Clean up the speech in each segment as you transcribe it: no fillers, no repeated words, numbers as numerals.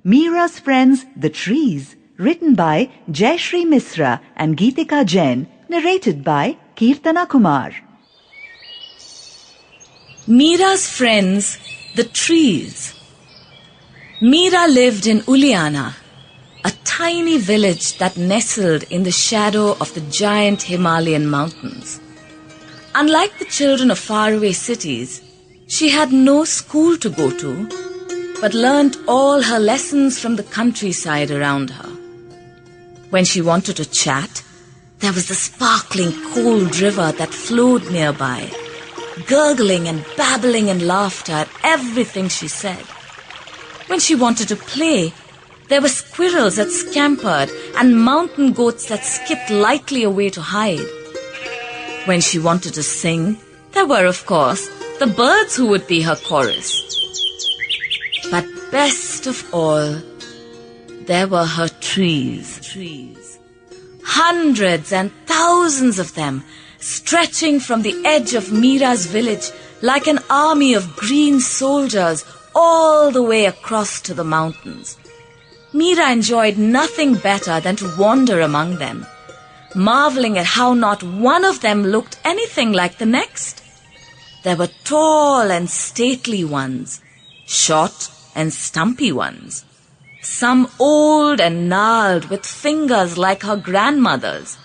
Meera's Friends, the Trees, written by Jayashree Misra and Geetika Jain, narrated by Kirtana Kumar. Meera's Friends, the Trees. Meera lived in Uliana, a tiny village that nestled in the shadow of the giant Himalayan mountains. Unlike the children of faraway cities, she had no school to go to, but learnt all her lessons from the countryside around her. When she wanted to chat, there was the sparkling cold river that flowed nearby, gurgling and babbling in laughter at everything she said. When she wanted to play, there were squirrels that scampered and mountain goats that skipped lightly away to hide. When she wanted to sing, there were, of course, the birds who would be her chorus. But best of all, there were her trees. Hundreds and thousands of them, stretching from the edge of Meera's village like an army of green soldiers all the way across to the mountains. Meera enjoyed nothing better than to wander among them, marveling at how not one of them looked anything like the next. There were tall and stately ones, short and stumpy ones, some old and gnarled with fingers like her grandmother's,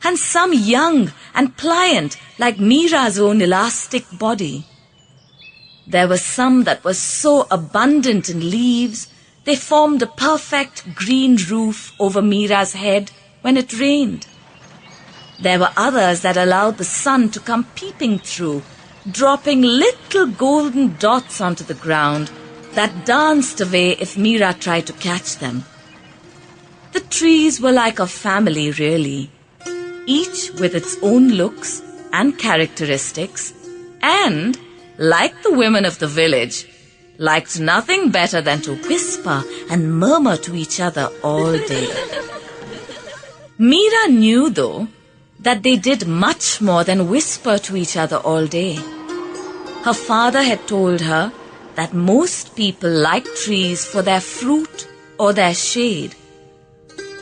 and some young and pliant like Meera's own elastic body. There were some that were so abundant in leaves, they formed a perfect green roof over Meera's head when it rained. There were others that allowed the sun to come peeping through, dropping little golden dots onto the ground that danced away if Meera tried to catch them. The trees were like a family, really, each with its own looks and characteristics, and, like the women of the village, liked nothing better than to whisper and murmur to each other all day. Meera knew, though, that they did much more than whisper to each other all day. Her father had told her that most people like trees for their fruit or their shade.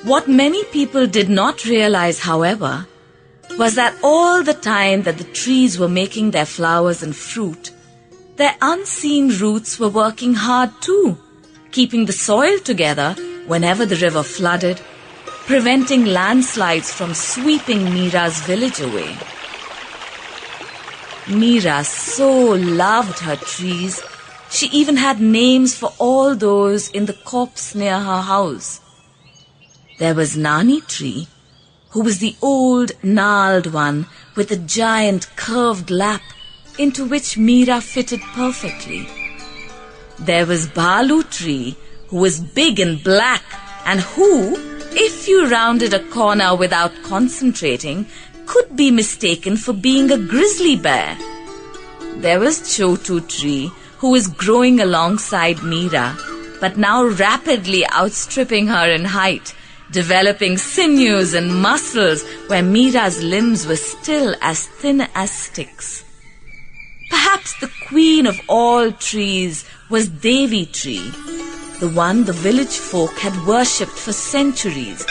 What many people did not realize, however, was that all the time that the trees were making their flowers and fruit, their unseen roots were working hard too, keeping the soil together whenever the river flooded, preventing landslides from sweeping Meera's village away. Meera so loved her trees, she even had names for all those in the copse near her house. There was Nani Tree, who was the old gnarled one with a giant curved lap into which Meera fitted perfectly. There was Balu Tree, who was big and black and who, if you rounded a corner without concentrating, could be mistaken for being a grizzly bear. There was Chotu Tree, who was growing alongside Meera, but now rapidly outstripping her in height, developing sinews and muscles where Meera's limbs were still as thin as sticks. Perhaps the queen of all trees was Devi Tree, the one the village folk had worshipped for centuries,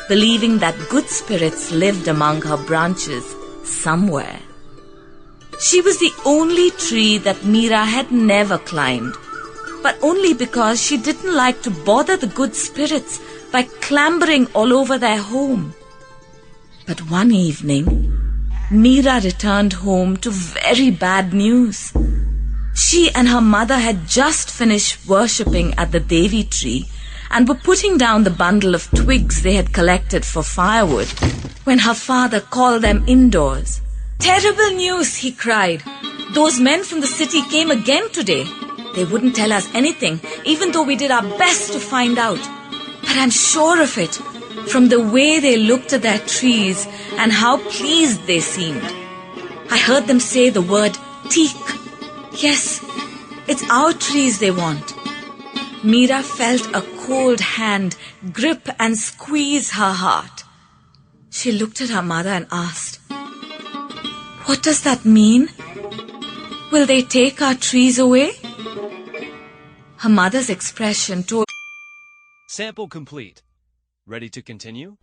believing that good spirits lived among her branches somewhere. She was the only tree that Meera had never climbed, but only because she didn't like to bother the good spirits by clambering all over their home. But one evening, Meera returned home to very bad news. She and her mother had just finished worshipping at the Devi Tree and were putting down the bundle of twigs they had collected for firewood when her father called them indoors. "Terrible news," he cried. "Those men from the city came again today. They wouldn't tell us anything, even though we did our best to find out. But I'm sure of it, from the way they looked at their trees and how pleased they seemed. I heard them say the word teak. Yes, it's our trees they want." Meera felt a cold hand grip and squeeze her heart. She looked at her mother and asked, "What does that mean? Will they take our trees away?" Her mother's expression told Sample complete. Ready to continue?